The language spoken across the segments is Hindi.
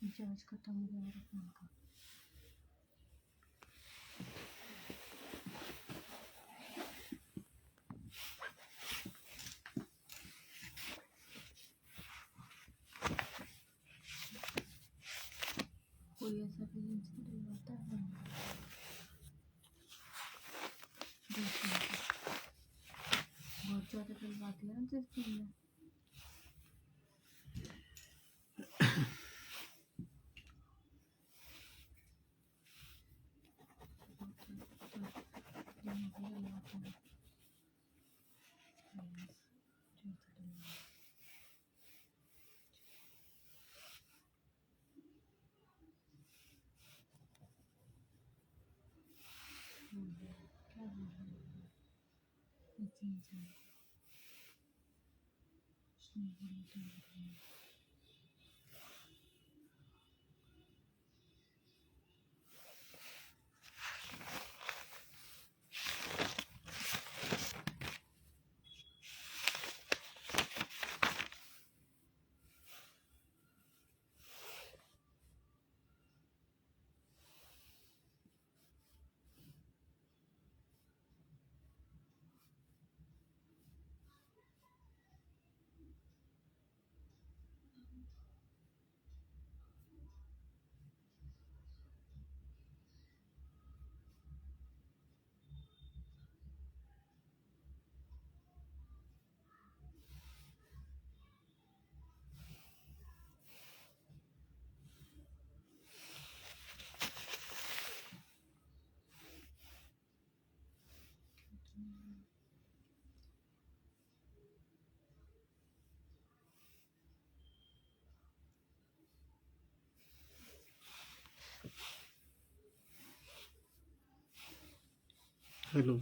रिचार्ज खत्म हो गया मेरे फोन का। कोई ऐसा फीलिंग्स डलवाता है बहुत ज़्यादा डलवाती है ना जैसे में। क्या हेलो,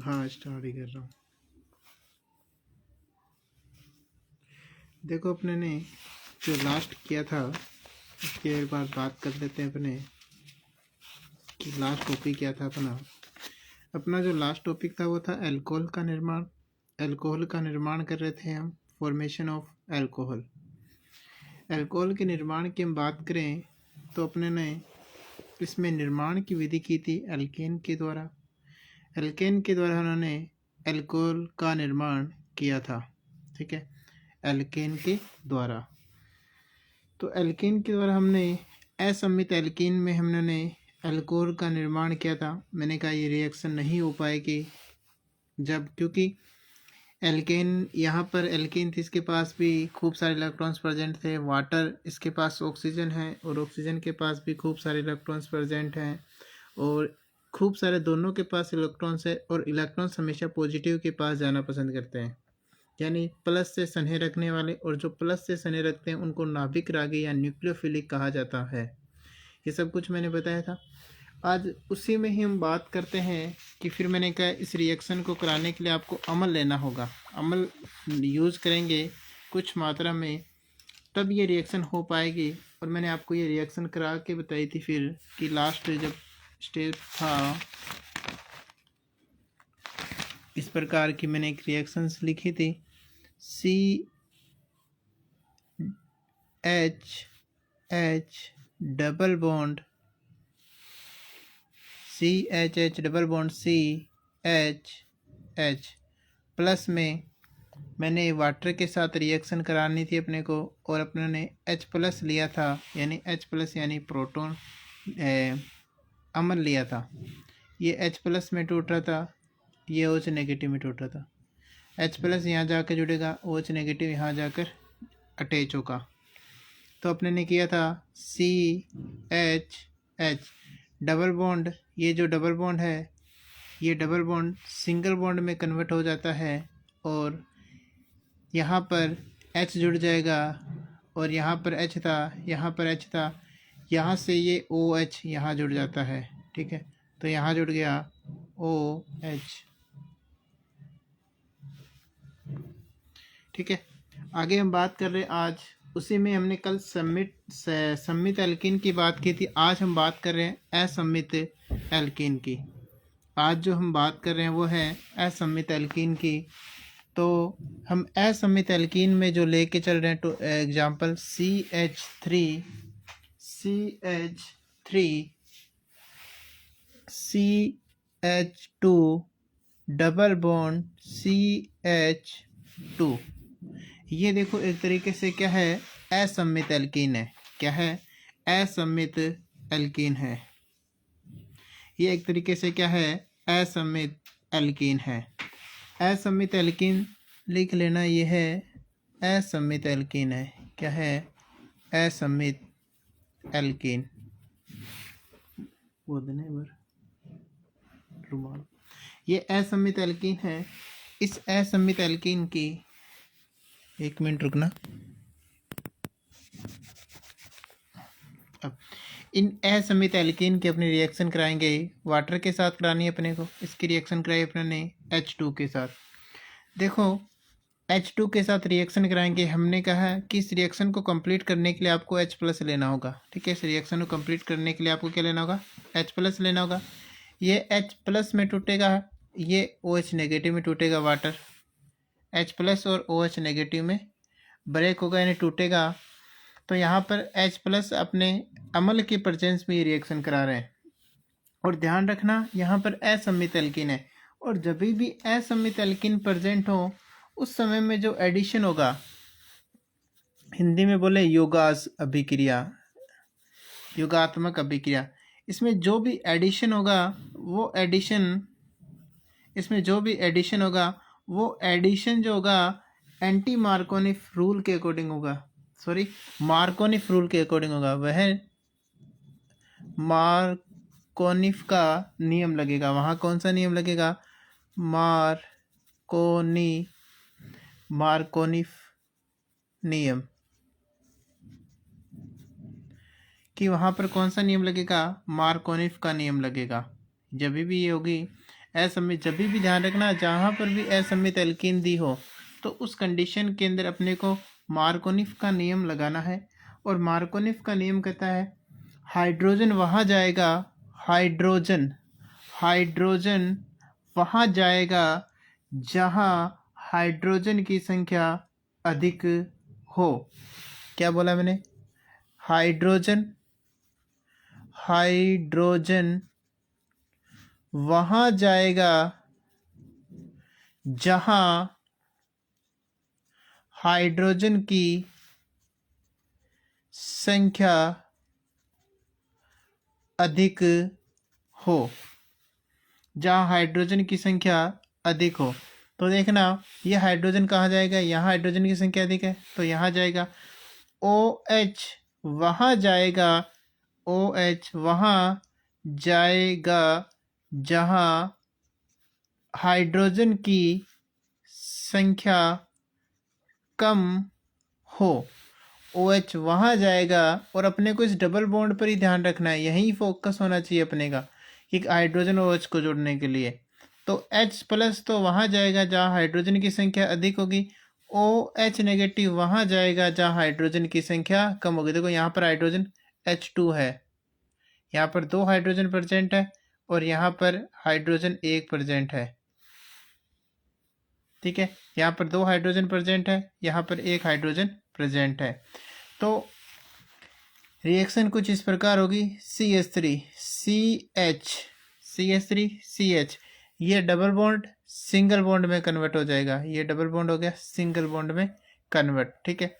हाँ स्टार्ट ही कर रहा हूँ। देखो अपने ने जो लास्ट किया था उसके बाद बात कर लेते हैं अपने कि लास्ट टॉपिक क्या था अपना। अपना जो लास्ट टॉपिक था वो था अल्कोहल का निर्माण। अल्कोहल का निर्माण कर रहे थे हम, फॉर्मेशन ऑफ अल्कोहल। अल्कोहल के निर्माण की हम बात करें तो अपने ने इसमें निर्माण की विधि की थी एल्केन के द्वारा। एल्केन के द्वारा उन्होंने अल्कोहल का निर्माण किया था। ठीक है, एल्केन के द्वारा। तो एल्केन के द्वारा हमने असम्मित एल्केन में हमने अल्कोहल का निर्माण किया था। मैंने कहा ये रिएक्शन नहीं हो पाएगी जब, क्योंकि एल्केन यहाँ पर एल्केन थी, इसके पास भी खूब सारे इलेक्ट्रॉन्स प्रेजेंट थे। वाटर, इसके पास ऑक्सीजन है और ऑक्सीजन के पास भी खूब सारे इलेक्ट्रॉन्स प्रेजेंट हैं और खूब सारे दोनों के पास इलेक्ट्रॉन्स है और इलेक्ट्रॉन्स हमेशा पॉजिटिव के पास जाना पसंद करते हैं, यानी प्लस से स्नेह रखने वाले। और जो प्लस से स्नेह रखते हैं उनको नाभिक रागी या न्यूक्लियोफिलिक कहा जाता है। ये सब कुछ मैंने बताया था। आज उसी में ही हम बात करते हैं कि फिर मैंने कहा इस रिएक्शन को कराने के लिए आपको अमल लेना होगा। अमल यूज़ करेंगे कुछ मात्रा में तब ये रिएक्शन हो पाएगी। और मैंने आपको ये रिएक्शन करा के बताई थी फिर कि लास्ट जब स्टेप था इस प्रकार की मैंने एक रिएक्शंस लिखी थी। CH double bond CH double bond CH plus में मैंने वाटर के साथ रिएक्शन करानी थी अपने को और अपने ने H प्लस लिया था, यानी H प्लस यानी प्रोटॉन अमल लिया था। ये H प्लस में टूट रहा था, ये OH नेगेटिव में टूट रहा था। H प्लस यहाँ जाकर जुड़ेगा, OH नेगेटिव यहाँ जाकर अटैच होगा। तो अपने ने किया था CH डबल बॉन्ड। ये जो डबल बॉन्ड है ये डबल बॉन्ड सिंगल बॉन्ड में कन्वर्ट हो जाता है और यहाँ पर H जुड़ जाएगा और यहाँ पर H था, यहाँ पर H था, यहाँ से ये OH यहाँ जुड़ जाता है। ठीक है, तो यहाँ जुड़ गया OH। ठीक है, आगे हम बात कर रहे हैं आज उसी में हमने कल सम्मित एल्कीन की बात की थी। आज हम बात कर रहे हैं असम्मित एल्कीन की। आज जो हम बात कर रहे हैं वो है असममित एल्कीन की। तो हम असममित एल्कीन में जो लेके चल रहे हैं, तो example CH3 CH2 double bond CH2। ये देखो एक तरीके से क्या है, असममित एल्कीन है। क्या है? असममित एल्कीन है। ये एक तरीके से क्या है, असममित एल्कीन है। असममित एल्कीन लिख लेना, ये है असममित एल्कीन है। क्या है? असममित एल्कीन। वो देना रुमाल। ये असममित एल्कीन है। इस असममित एल्कीन की, एक मिनट रुकना। अब इन असममित एल्कीन के अपने रिएक्शन कराएंगे, वाटर के साथ करानी है अपने को। इसकी रिएक्शन कराई अपने ने H2 के साथ। देखो H2 के साथ रिएक्शन कराएंगे। हमने कहा कि इस रिएक्शन को कंप्लीट करने के लिए आपको H+ लेना होगा। ठीक है, इस रिएक्शन को कंप्लीट करने के लिए आपको क्या लेना होगा? H+ लेना होगा। ये H+ में टूटेगा, ये OH नेगेटिव में टूटेगा वाटर। H+ और OH नेगेटिव में ब्रेक होगा, यानी टूटेगा। तो यहाँ पर H+ अपने अम्ल के प्रेजेंस में ये रिएक्शन करा रहे हैं। और ध्यान रखना, यहाँ पर असममित एल्कीन है, और जब भी असममित एल्कीन प्रेजेंट हो उस समय में जो एडिशन होगा, हिंदी में बोले योगास अभिक्रिया, योगात्मक अभिक्रिया, इसमें जो भी एडिशन होगा वो एडिशन, इसमें जो भी एडिशन होगा वो एडिशन जो होगा एंटी मार्कोनिफ रूल के अकॉर्डिंग होगा। सॉरी, मार्कोनिफ रूल के अकॉर्डिंग होगा। वह मार्कोनिफ का नियम लगेगा। वहाँ कौन सा नियम लगेगा? मार्कोनिफ नियम। कि वहाँ पर कौन सा नियम लगेगा? मार्कोनिफ का नियम लगेगा। जब भी ये होगी असममित, जब भी ध्यान रखना, जहाँ पर भी असममित एल्कीन दी हो तो उस कंडीशन के अंदर अपने को मार्कोनिफ का नियम लगाना है। और मार्कोनिफ का नियम कहता है हाइड्रोजन वहाँ जाएगा, हाइड्रोजन वहाँ जाएगा जहाँ हाइड्रोजन की संख्या अधिक हो। क्या बोला मैंने? हाइड्रोजन वहाँ जाएगा जहाँ हाइड्रोजन की संख्या अधिक हो, जहाँ हाइड्रोजन की संख्या अधिक हो। तो देखना, ये हाइड्रोजन कहाँ जाएगा? यहाँ हाइड्रोजन की संख्या अधिक है तो यहाँ जाएगा। OH वहाँ जाएगा, OH वहाँ जाएगा जहाँ हाइड्रोजन की संख्या कम हो। OH वहाँ जाएगा, और अपने को इस डबल बॉन्ड पर ही ध्यान रखना है, यहीं फोकस होना चाहिए अपने का कि हाइड्रोजन और OH को जोड़ने के लिए। तो H+ तो वहाँ जाएगा जहाँ हाइड्रोजन की संख्या अधिक होगी, OH नेगेटिव वहाँ जाएगा जहाँ हाइड्रोजन की संख्या कम होगी। देखो यहाँ पर हाइड्रोजन H2 है, यहाँ पर 2 हाइड्रोजन प्रेजेंट है, और यहाँ पर हाइड्रोजन 1 प्रेजेंट है। ठीक है, यहाँ पर 2 हाइड्रोजन प्रेजेंट है, यहाँ पर 1 हाइड्रोजन प्रेजेंट है। तो रिएक्शन कुछ इस प्रकार होगी। CH3CH, ये डबल बॉन्ड सिंगल बॉन्ड में कन्वर्ट हो जाएगा। ये डबल बॉन्ड हो गया सिंगल बॉन्ड में कन्वर्ट। ठीक है,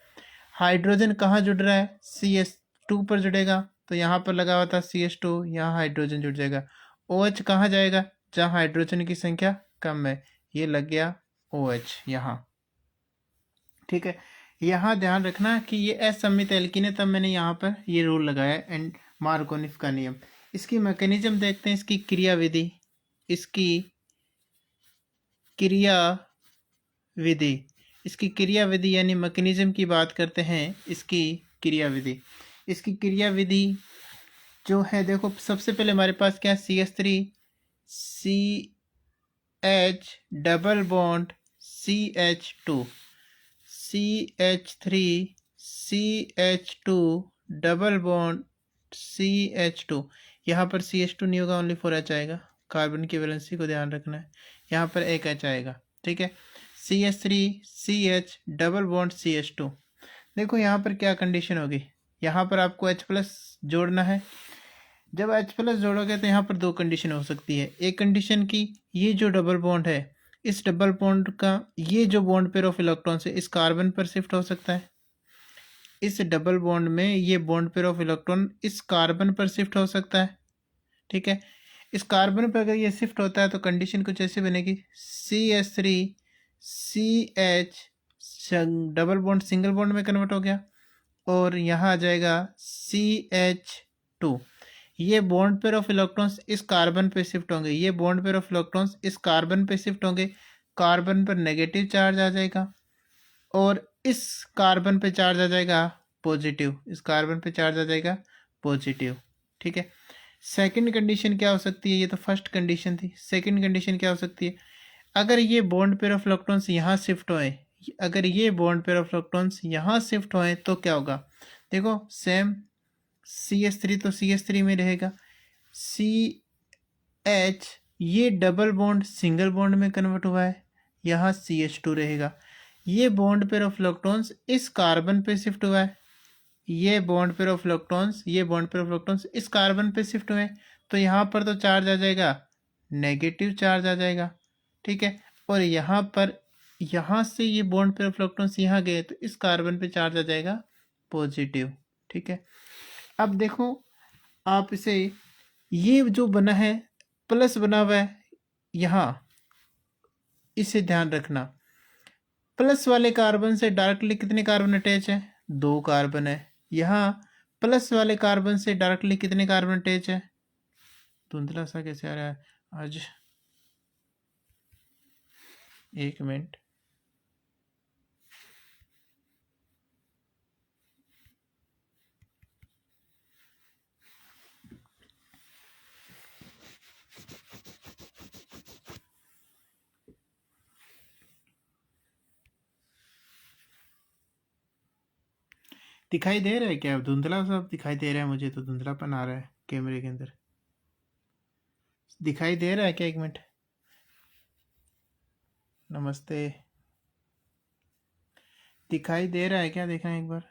हाइड्रोजन कहाँ जुड़ रहा है? CH2 पर जुड़ेगा, तो यहाँ पर लगा हुआ था CH2, यहाँ हाइड्रोजन जुड़ जाएगा। OH कहाँ जाएगा? जहाँ हाइड्रोजन की संख्या कम है, ये लग गया OH यहाँ। ठीक है, यहाँ ध्यान रखना कि ये असममित एल्कीन है, तब मैंने यहाँ पर ये रूल लगाया एंड मार्कोनिफ का नियम। इसकी मैकेनिज्म देखते हैं, इसकी क्रियाविधि, इसकी क्रियाविधि यानी मैकेनिज्म की बात करते हैं। इसकी क्रियाविधि जो है, देखो सबसे पहले हमारे पास क्या? CH double bond CH2, CH3CH2 double bond CH2। यहाँ पर CH2 नहीं होगा, ओनली 4H आएगा। कार्बन की वैलेंसी को ध्यान रखना है। यहाँ पर एक H आएगा, ठीक है। CH3CH double bond CH2। देखो यहाँ पर क्या कंडीशन होगी, यहाँ पर आपको H+ जोड़ना है। जब H+ जोड़ोगे तो यहाँ पर दो कंडीशन हो सकती है। एक कंडीशन की ये जो डबल बॉन्ड है, इस डबल बॉन्ड का ये जो बॉन्ड पेयर ऑफ इलेक्ट्रॉन्स है इस कार्बन पर शिफ्ट हो सकता है। इस डबल बॉन्ड में ये बॉन्ड पेयर ऑफ इलेक्ट्रॉन इस कार्बन पर शिफ्ट हो सकता है, ठीक है। इस कार्बन पर अगर ये शिफ्ट होता है तो कंडीशन कुछ ऐसी बनेगी, CH3CH double bond single bond में कन्वर्ट हो गया और यहाँ आ जाएगा CH2। ये बॉन्ड पेयर ऑफ इलेक्ट्रॉन्स इस कार्बन पे शिफ्ट होंगे, ये बॉन्ड पेयर ऑफ इलेक्ट्रॉन्स इस कार्बन पे शिफ्ट होंगे। कार्बन पर नेगेटिव चार्ज आ जाएगा और इस कार्बन पे चार्ज आ जाएगा पॉजिटिव, इस कार्बन पे चार्ज आ जाएगा पॉजिटिव, ठीक है। सेकंड कंडीशन क्या हो सकती है, ये तो फर्स्ट कंडीशन थी। सेकंड कंडीशन क्या हो सकती है, अगर ये बॉन्ड पेयर ऑफ इलेक्ट्रॉन्स यहाँ शिफ्ट होए, अगर ये बॉन्ड पेयर ऑफ इलेक्ट्रॉन्स यहाँ शिफ्ट होए तो क्या होगा। देखो सेम CH3 तो CH3 में रहेगा, CH ये डबल बॉन्ड सिंगल बॉन्ड में कन्वर्ट हुआ है, यहाँ CH2 रहेगा। ये बॉन्ड पेयर ऑफ इलेक्ट्रॉन्स इस कार्बन पे शिफ्ट हुआ है, ये बॉन्ड पेयर ऑफ इलेक्ट्रॉन्स इस कार्बन पे शिफ्ट हुए, तो यहाँ पर तो चार्ज आ जाएगा, नेगेटिव चार्ज आ जाएगा, ठीक है। और यहाँ पर यहाँ से ये बॉन्ड पेयर ऑफ इलेक्ट्रॉन्स यहाँ गए तो इस कार्बन पे चार्ज आ जाएगा पॉजिटिव, ठीक है। अब देखो आप इसे, ये जो बना है प्लस बना हुआ है यहाँ, इसे ध्यान रखना। प्लस वाले कार्बन से डायरेक्टली कितने कार्बन अटैच है, 2 कार्बन है। यहाँ प्लस वाले कार्बन से डायरेक्टली कितने कार्बन अटैच है, धुंधला सा कैसे आ रहा है आज, एक मिनट। दिखाई दे रहा है क्या, धुंधला सा दिखाई दे रहा है मुझे, तो धुंधलापन आ रहा है कैमरे के अंदर, दिखाई दे रहा है क्या, एक मिनट। नमस्ते, दिखाई दे रहा है क्या, देखना एक बार।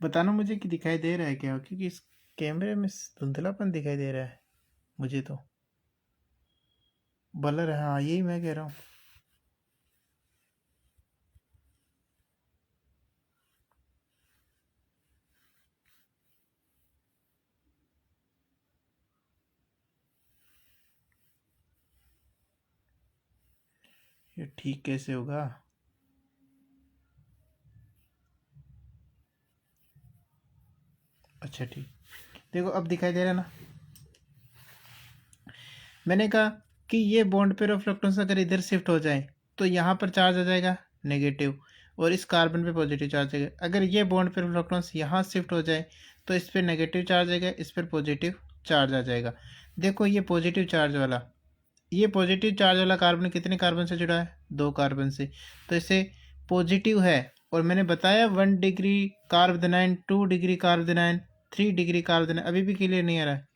बताना मुझे कि दिखाई दे रहा है क्या, क्योंकि इस कैमरे में धुंधलापन दिखाई दे रहा है मुझे, तो ब्लर है। हाँ यही मैं कह रहा हूँ। ये ठीक कैसे होगा, अच्छा ठीक, देखो अब दिखाई दे रहा है ना। मैंने कहा कि ये बॉन्ड पेयर ऑफ इलेक्ट्रॉन्स अगर इधर शिफ्ट हो जाए तो यहाँ पर चार्ज आ जाएगा नेगेटिव और इस कार्बन पे पॉजिटिव चार्ज आएगा। अगर ये बॉन्ड पेयर ऑफ इलेक्ट्रॉन्स यहाँ शिफ्ट हो जाए तो इस पर नेगेटिव चार्ज आएगा, इस पर पॉजिटिव चार्ज आ जाएगा। देखो ये पॉजिटिव चार्ज वाला, ये पॉजिटिव चार्ज वाला कार्बन कितने कार्बन से जुड़ा है, 2 कार्बन से, तो इसे पॉजिटिव है। और मैंने बताया 1 डिग्री कार्बोनाइन, 2 डिग्री कार्बोनाइन, 3 डिग्री कार्बोनाइन। अभी भी क्लियर नहीं आ रहा है,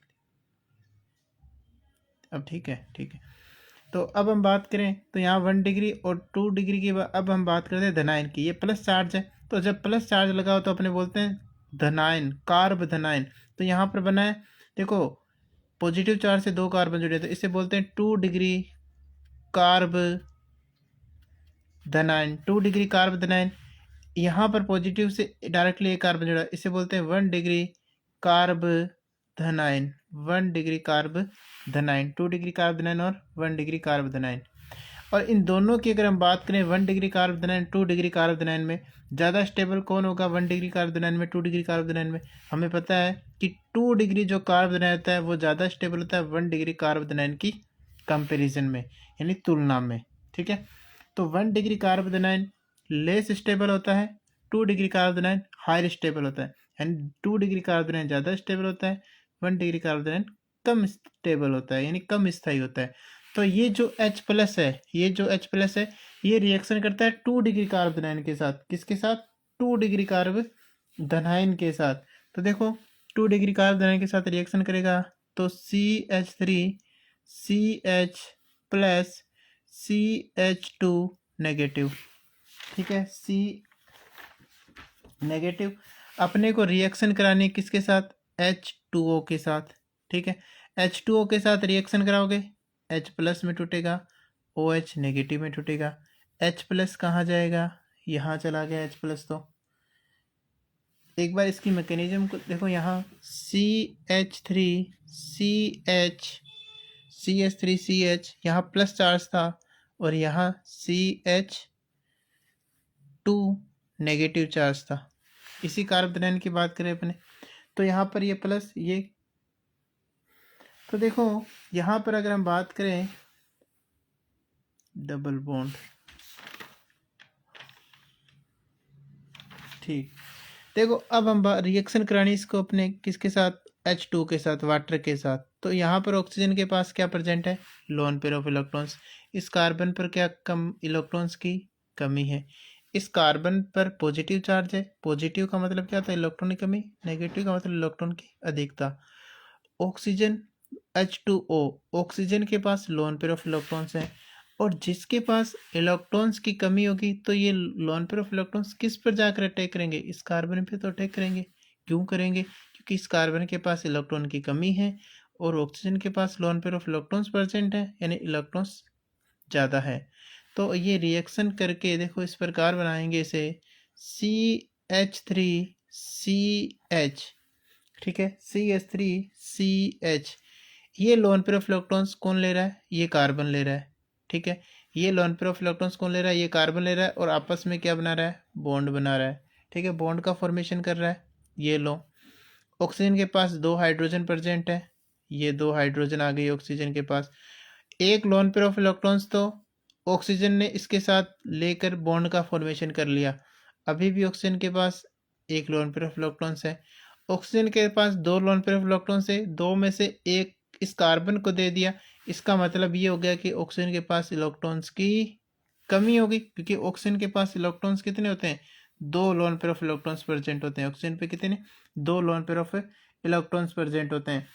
अब ठीक है, ठीक है। तो अब हम बात करें तो यहाँ 1 डिग्री और 2 डिग्री की अब हम बात करते हैं धनायन की। ये प्लस चार्ज है, तो जब प्लस चार्ज लगा हो तो अपने बोलते हैं धनायन, कार्ब धनायन। तो यहाँ पर बना है, देखो पॉजिटिव चार्ज से 2 कार्बन जुड़े, तो इसे बोलते हैं 2 डिग्री कार्ब धनायन, 2 डिग्री कार्ब धनायन। यहाँ पर पॉजिटिव से डायरेक्टली एक कार्बन जुड़ा, इसे बोलते हैं 1 डिग्री कार्ब धनायन, 1 डिग्री कार्ब धनायन, 2 डिग्री कार्ब धनायन और 1 डिग्री कार्ब धनायन। और इन दोनों की अगर हम बात करें 1 डिग्री कार्ब धनायन, 2 डिग्री कार्ब धनायन में ज़्यादा स्टेबल कौन होगा, 1 डिग्री कार्ब धनायन में, 2 डिग्री कार्ब धनायन में। हमें पता है कि 2 डिग्री जो कार्ब धनायन होता है वो ज़्यादा स्टेबल होता है 1 डिग्री कार्ब धनायन की कंपेरिजन में, यानी तुलना में, ठीक है। तो 1 डिग्री कार्ब धनायन लेस स्टेबल होता है, 2 डिग्री कार्ब धनायन हायर स्टेबल होता है, यानी 2 डिग्री कार्ब धनायन ज़्यादा स्टेबल होता है, 1 डिग्री कार्ब धनायन कम स्टेबल होता है, यानी कम स्थायी होता है। तो ये जो H प्लस है, ये जो H प्लस है, ये रिएक्शन करता है 2 डिग्री कार्बोनाइन के साथ। किसके साथ? 2 डिग्री कार्बोनाइन के साथ। तो देखो 2 डिग्री कार्बोनाइन के साथ रिएक्शन करेगा तो CH3 CH plus CH2 negative. ठीक है, C नेगेटिव। अपने को रिएक्शन करानी किसके साथ? H2O के साथ। ठीक है, H2O के साथ रिएक्शन कराओगे, H प्लस में टूटेगा, OH नेगेटिव में टूटेगा। H प्लस कहाँ जाएगा? यहाँ चला गया H प्लस। तो एक बार इसकी मैकेनिज्म को देखो, यहाँ CH3 CH CH3 CH यहाँ प्लस चार्ज था और यहाँ CH2 नेगेटिव चार्ज था। इसी कार्बोनाइन की बात करें अपने, तो यहाँ पर ये प्लस ये, तो देखो यहाँ पर अगर हम बात करें डबल बॉन्ड, ठीक, देखो अब हम रिएक्शन करानी इसको अपने किसके साथ? H2 के साथ, वाटर के साथ। तो यहाँ पर ऑक्सीजन के पास क्या प्रेजेंट है? Loan pair of electrons. इस कार्बन पर क्या कम इलेक्ट्रॉन्स की कमी है। इस कार्बन पर पॉजिटिव चार्ज है। पॉजिटिव का मतलब क्या होता है? इलेक्ट्रॉन की कमी। नेगेटिव का मतलब इलेक्ट्रॉन की अधिकता। ऑक्सीजन H2O, ऑक्सीजन के पास लोन पेयर ऑफ इलेक्ट्रॉन्स है, और जिसके पास इलेक्ट्रॉन्स की कमी होगी तो ये लोन पेयर ऑफ इलेक्ट्रॉन्स किस पर जाकर अटैक करेंगे? इस कार्बन पे तो अटैक करेंगे। क्यों करेंगे? क्योंकि इस कार्बन के पास इलेक्ट्रॉन की कमी है और ऑक्सीजन के पास lone pair of electrons present है, यानी इलेक्ट्रॉन्स ज़्यादा है। तो ये रिएक्शन करके देखो इस प्रकार बनाएंगे इसे CH3CH, ठीक है, CH3CH। ये लोन पेयर ऑफ इलेक्ट्रॉन्स कौन ले रहा है? ये कार्बन ले रहा है। ठीक है, ये लोन पेयर ऑफ इलेक्ट्रॉन्स कौन ले रहा है? ये कार्बन ले रहा है, और आपस में क्या बना रहा है? बॉन्ड बना रहा है। ठीक है, बॉन्ड का फॉर्मेशन कर रहा है। ये लो, ऑक्सीजन के पास 2 हाइड्रोजन प्रेजेंट है, ये 2 हाइड्रोजन आ गई ऑक्सीजन के पास। एक लोन पेयर ऑफ इलेक्ट्रॉन्स तो ऑक्सीजन ने इसके साथ लेकर बॉन्ड का फॉर्मेशन कर लिया। अभी भी ऑक्सीजन के पास एक लोन पेयर ऑफ इलेक्ट्रॉन्स है। ऑक्सीजन के पास 2 लोन पेयर ऑफ इलेक्ट्रॉन्स है, 2 में से एक इस कार्बन को दे दिया। इसका मतलब ये हो गया कि ऑक्सीजन के पास इलेक्ट्रॉन्स की कमी होगी, क्योंकि ऑक्सीजन के पास इलेक्ट्रॉन्स कितने होते हैं? 2 loan pair of electrons present होते हैं। ऑक्सीजन पे कितने? 2 loan pair of electrons present होते हैं।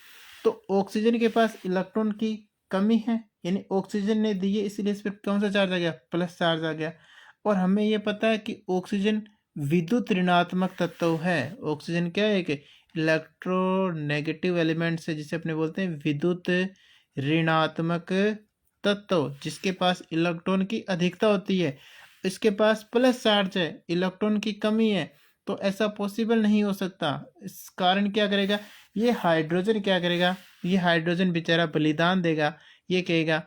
तो ऑक्सीजन के पास इलेक्ट्रॉन की कमी है, यानी ऑक्सीजन ने दिए, इसलिए इस पर कौन सा चार्ज आ गया? प्लस चार्ज आ गया। और हमें यह पता है कि ऑक्सीजन विद्युत ऋणात्मक तत्व है। ऑक्सीजन क्या है? कि इलेक्ट्रोनेगेटिव एलिमेंट से, जिसे अपने बोलते हैं विद्युत ऋणात्मक तत्व, जिसके पास इलेक्ट्रॉन की अधिकता होती है। इसके पास प्लस चार्ज है, इलेक्ट्रॉन की कमी है, तो ऐसा पॉसिबल नहीं हो सकता। इस कारण क्या करेगा? ये हाइड्रोजन क्या करेगा? ये हाइड्रोजन बेचारा बलिदान देगा। ये कहेगा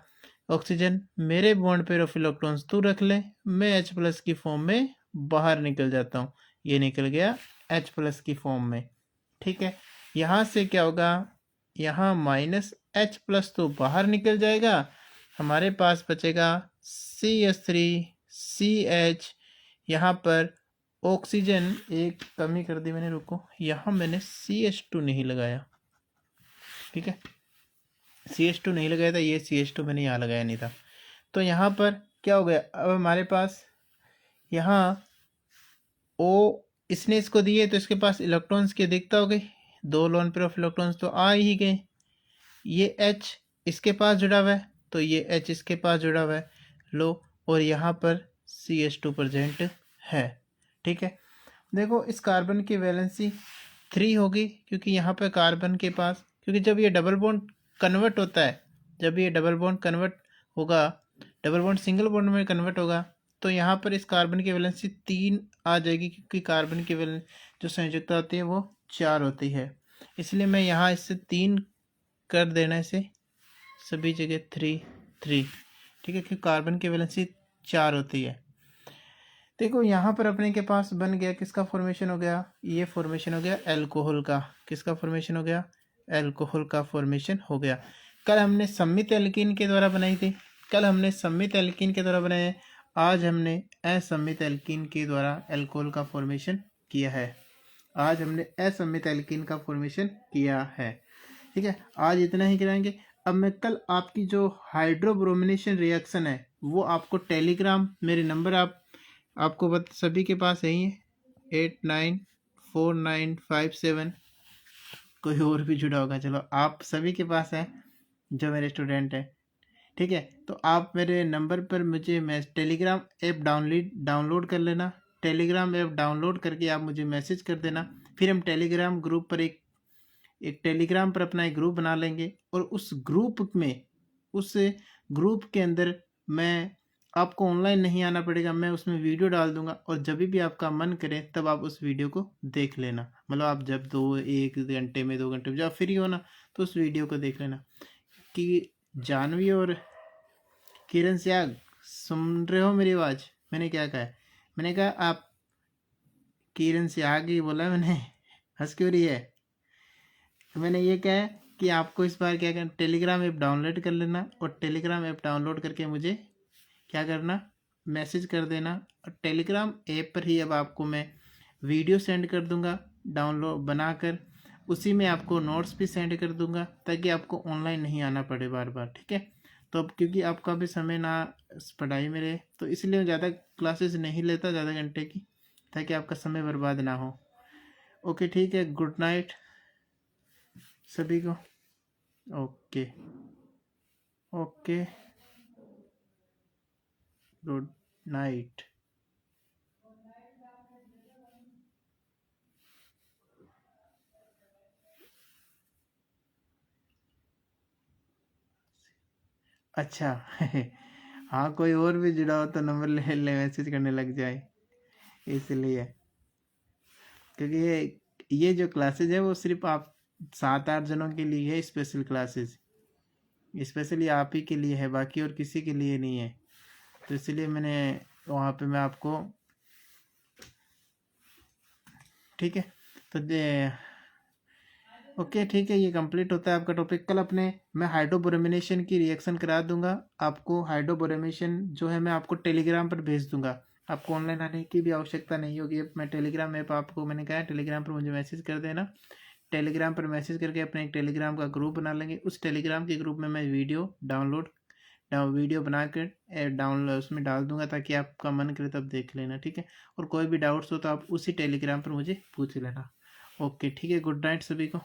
ऑक्सीजन मेरे बॉन्ड पेयर ऑफ इलेक्ट्रॉन्स तू रख ले, मैं H प्लस की फॉर्म में बाहर निकल जाता हूँ। ये निकल गया H प्लस की फॉर्म में। ठीक है, यहाँ से क्या होगा? यहाँ माइनस H प्लस तो बाहर निकल जाएगा, हमारे पास बचेगा CH3CH। यहाँ पर ऑक्सीजन एक कमी कर दी मैंने, रुको, यहाँ मैंने CH2 नहीं लगाया। ठीक है, CH2 नहीं लगाया था, ये CH2 मैंने यहाँ लगाया नहीं था। तो यहाँ पर क्या हो गया? अब हमारे पास यहाँ O, इसने इसको दिए तो इसके पास इलेक्ट्रॉन्स की अधिकता हो गई, 2 लोन पेयर ऑफ इलेक्ट्रॉन्स तो आ ही गए। ये H इसके पास जुड़ा हुआ है, तो ये H इसके पास जुड़ा हुआ है, लो, और यहाँ पर CH2 प्रेजेंट है। ठीक है, देखो इस कार्बन की वैलेंसी 3 होगी, क्योंकि यहाँ पर कार्बन के पास, क्योंकि जब ये डबल बॉन्ड कन्वर्ट होता है, जब ये डबल बॉन्ड कन्वर्ट होगा, डबल बॉन्ड सिंगल बॉन्ड में कन्वर्ट होगा, तो यहाँ पर इस कार्बन की वैलेंसी 3 आ जाएगी, क्योंकि कार्बन की वैलेंस जो संयुक्ता होती है वो 4 होती है। इसलिए मैं यहाँ इससे 3 कर देना, इसे सभी जगह 3 3। ठीक है, क्योंकि कार्बन की वैलेंसी 4 होती है। देखो यहाँ पर अपने के पास बन गया, किसका फॉर्मेशन हो गया? ये फॉर्मेशन हो गया अल्कोहल का। किसका फॉर्मेशन हो गया? अल्कोहल का फॉर्मेशन हो गया। कल हमने सम्मित एल्कीन के द्वारा बनाई थी, कल हमने सम्मित एल्कीन के द्वारा बनाए, आज हमने असम्मित एल्कीन के द्वारा अल्कोहल का फॉर्मेशन किया है। आज हमने असम्मित एल्कीन का फॉर्मेशन किया है। ठीक है, आज इतना ही कराएंगे। अब मैं कल आपकी जो हाइड्रोब्रोमिनेशन रिएक्शन है वो आपको टेलीग्राम, मेरे नंबर आपको सभी के पास यही है 894957, कोई और भी जुड़ा होगा, चलो आप सभी के पास है जो मेरे स्टूडेंट हैं, ठीक है। तो आप मेरे नंबर पर मुझे टेलीग्राम ऐप डाउनलोड कर लेना। टेलीग्राम ऐप डाउनलोड करके आप मुझे मैसेज कर देना। फिर हम टेलीग्राम ग्रुप पर एक टेलीग्राम पर अपना एक ग्रुप बना लेंगे, और उस ग्रुप के अंदर मैं आपको ऑनलाइन नहीं आना पड़ेगा, मैं उसमें वीडियो डाल दूंगा, और जब भी आपका मन करे तब आप उस वीडियो को देख लेना। मतलब आप जब 1 घंटे में 2 घंटे में जब आप फ्री हो ना, तो उस वीडियो को देख लेना। कि जानवी और किरण त्याग, सुन रहे हो मेरी आवाज़? मैंने क्या कहा है? मैंने कहा आप किरण त्याग ही बोला मैंने, हंस क्यों रही है? मैंने ये कहा है कि आपको इस बार क्या करना, टेलीग्राम ऐप डाउनलोड कर लेना, और टेलीग्राम ऐप डाउनलोड करके मुझे क्या करना, मैसेज कर देना। और टेलीग्राम ऐप पर ही अब आपको मैं वीडियो सेंड कर दूंगा डाउनलोड बनाकर, उसी में आपको नोट्स भी सेंड कर दूंगा, ताकि आपको ऑनलाइन नहीं आना पड़े बार बार, ठीक है। तो अब क्योंकि आपका भी समय ना पढ़ाई में रहे, तो इसलिए मैं ज़्यादा क्लासेस नहीं लेता, ज़्यादा घंटे की, ताकि आपका समय बर्बाद ना हो। ओके ठीक है, गुड नाइट सभी को। Okay okay, good night. अच्छा हाँ, कोई और भी जुड़ा हो तो नंबर ले ले, मैसेज करने लग जाए, इसलिए। क्योंकि ये जो क्लासेज है वो सिर्फ आप 7-8 जनों के लिए है, स्पेशल क्लासेज स्पेशली आप ही के लिए है, बाकी और किसी के लिए नहीं है। तो इसलिए मैंने वहाँ पे मैं आपको, ठीक है। तो ओके ठीक है, ये कंप्लीट होता है आपका टॉपिक। कल अपने मैं हाइड्रोब्रोमिनेशन की रिएक्शन करा दूंगा आपको। हाइड्रोब्रोमिनेशन जो है मैं आपको टेलीग्राम पर भेज दूंगा, आपको ऑनलाइन आने की भी आवश्यकता नहीं होगी। अब मैं टेलीग्राम ऐप आपको मैंने कहा टेलीग्राम पर मुझे मैसेज कर देना। टेलीग्राम पर मैसेज करके अपने एक टेलीग्राम का ग्रुप बना लेंगे। उस टेलीग्राम के ग्रुप में मैं वीडियो बनाकर डाउनलोड उसमें डाल दूंगा, ताकि आपका मन करे तब देख लेना, ठीक है। और कोई भी डाउट्स हो तो आप उसी टेलीग्राम पर मुझे पूछ लेना। ओके ठीक है, गुड नाइट सभी को।